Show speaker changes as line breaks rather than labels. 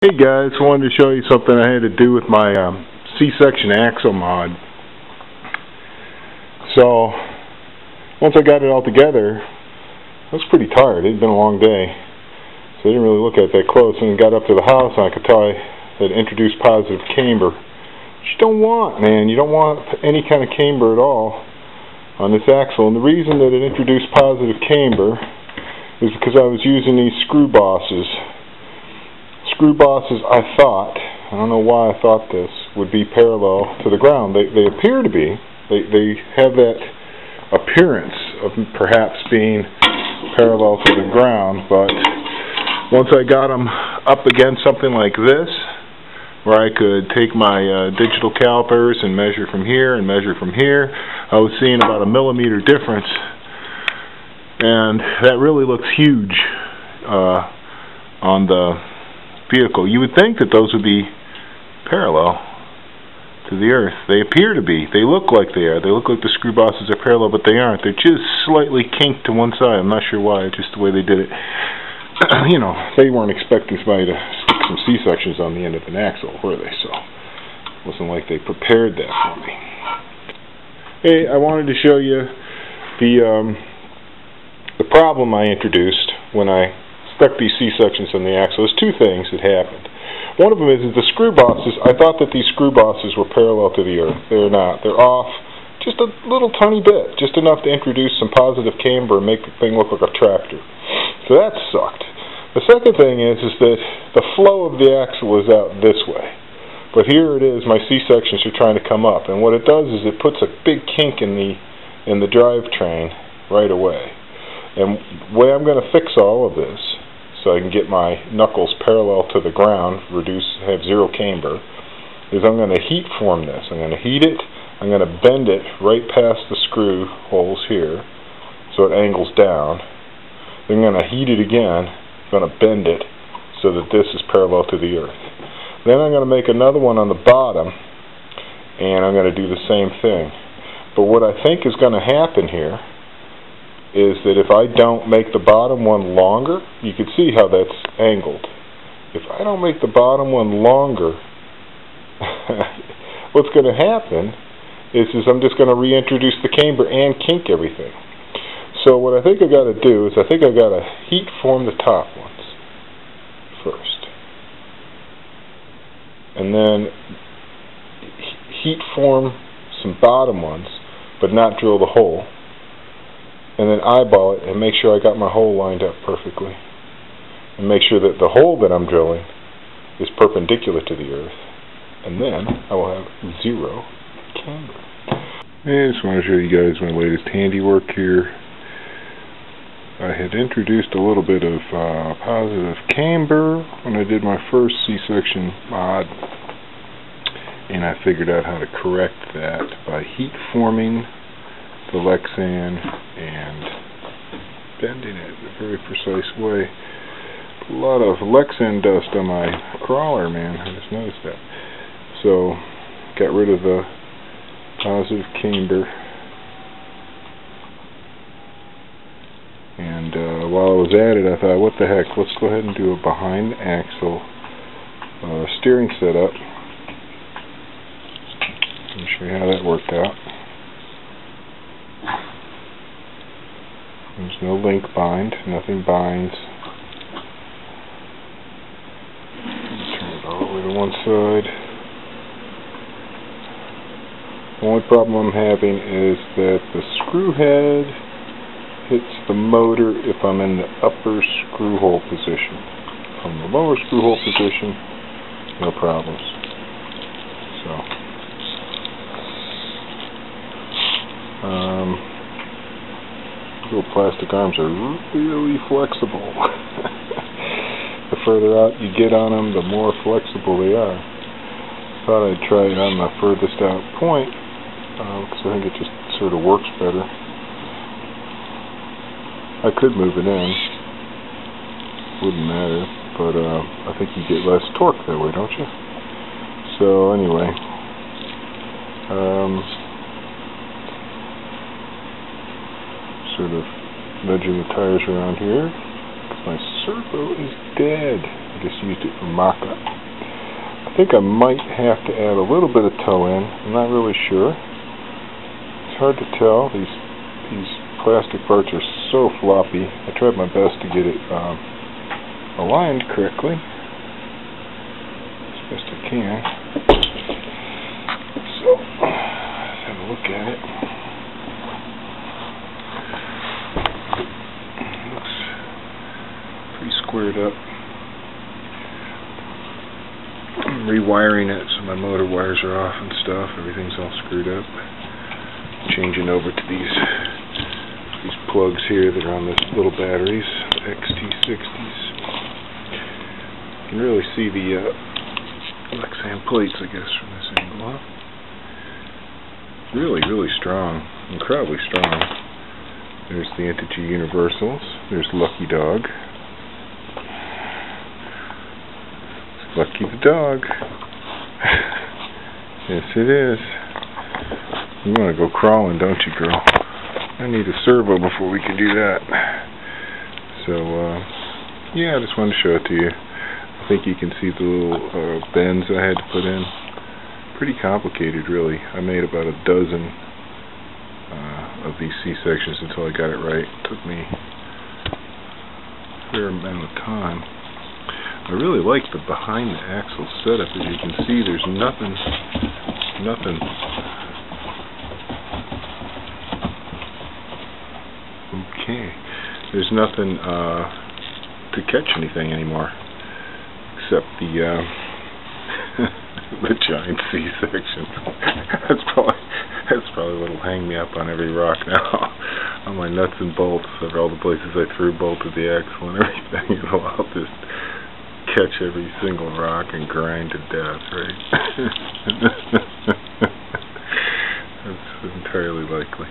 Hey guys, wanted to show you something I had to do with my C-section axle mod. So, once I got it all together, I was pretty tired. It had been a long day, so I didn't really look at it that close. And got up to the house, and I could tell I had introduced positive camber. Which you don't want, man. You don't want any kind of camber at all on this axle. And the reason that it introduced positive camber is because I was using these screw bosses. Screw bosses, I don't know why I thought this, would be parallel to the ground. They appear to be. They have that appearance of perhaps being parallel to the ground, but once I got them up against something like this, where I could take my digital calipers and measure from here and measure from here, I was seeing about a millimeter difference, and that really looks huge on the vehicle. You would think that those would be parallel to the earth. They appear to be. They look like they are. They look like the screw bosses are parallel, but they aren't. They're just slightly kinked to one side. I'm not sure why, just the way they did it. You know, they weren't expecting somebody to stick some C-sections on the end of an axle, were they? So it wasn't like they prepared that for me. Hey, I wanted to show you the problem I introduced when I stuck these C-sections on the axle. There's two things that happened. One of them is the screw bosses. I thought that these screw bosses were parallel to the earth. They're not. They're off just a little tiny bit, just enough to introduce some positive camber and make the thing look like a tractor. So that sucked. The second thing is that the flow of the axle is out this way. But here it is, my C-sections are trying to come up, and what it does is it puts a big kink in the drivetrain right away. And the way I'm going to fix all of this, so I can get my knuckles parallel to the ground, have zero camber, is I'm going to heat form this. I'm going to heat it, I'm going to bend it right past the screw holes here, so it angles down. Then I'm going to heat it again, I'm going to bend it so that this is parallel to the earth. Then I'm going to make another one on the bottom, and I'm going to do the same thing. But what I think is going to happen here is that if I don't make the bottom one longer, you can see how that's angled. If I don't make the bottom one longer, what's going to happen is I'm just going to reintroduce the camber and kink everything. So what I think I got to do is I think I got to heat form the top ones first, and then heat form some bottom ones, but not drill the hole. And then eyeball it and make sure I got my hole lined up perfectly. And make sure that the hole that I'm drilling is perpendicular to the earth. And then I will have zero camber. I just want to show you guys my latest handiwork here. I had introduced a little bit of positive camber when I did my first C-section mod. And I figured out how to correct that by heat forming the Lexan and bending it in a very precise way. A lot of Lexan dust on my crawler, man. I just noticed that. So, got rid of the positive camber. And while I was at it, I thought, what the heck, let's go ahead and do a behind the axle steering setup. Let me show you how that worked out. There's no link bind, nothing binds. Turn it all the way to one side. The only problem I'm having is that the screw head hits the motor if I'm in the upper screw hole position. From the lower screw hole position, no problems. Little plastic arms are really flexible. The further out you get on them, the more flexible they are. Thought I'd try it on the furthest out point, because I think it just sort of works better. I could move it in, wouldn't matter, but I think you get less torque that way, don't you? So anyway, sort of nudging the tires around here. My servo is dead. I just used it for mock-up. I think I might have to add a little bit of toe in. I'm not really sure. It's hard to tell. These plastic parts are so floppy. I tried my best to get it aligned correctly as best I can. So let's have a look at it. Looks pretty squared up. I'm rewiring it so my motor wires are off and stuff. Everything's all screwed up. Changing over to these plugs here that are on the little batteries, XT60s. You can really see the Lexan plates, I guess, from this angle. Really, really strong. Incredibly strong. There's the Integer Universals. There's Lucky Dog. Lucky the dog. Yes, it is. You want to go crawling, don't you, girl? I need a servo before we can do that. So, yeah, I just wanted to show it to you. I think you can see the little bends I had to put in. Pretty complicated, really. I made about a dozen of these C-sections until I got it right. It took me a fair amount of time. I really like the behind the axle setup. As you can see, there's nothing. Okay, there's nothing to catch anything anymore, except the the giant C-section. That's probably what'll hang me up on every rock now. On my nuts and bolts of all the places I threw bolted the axle and everything. I'll just catch every single rock and grind to death, right? That's entirely likely.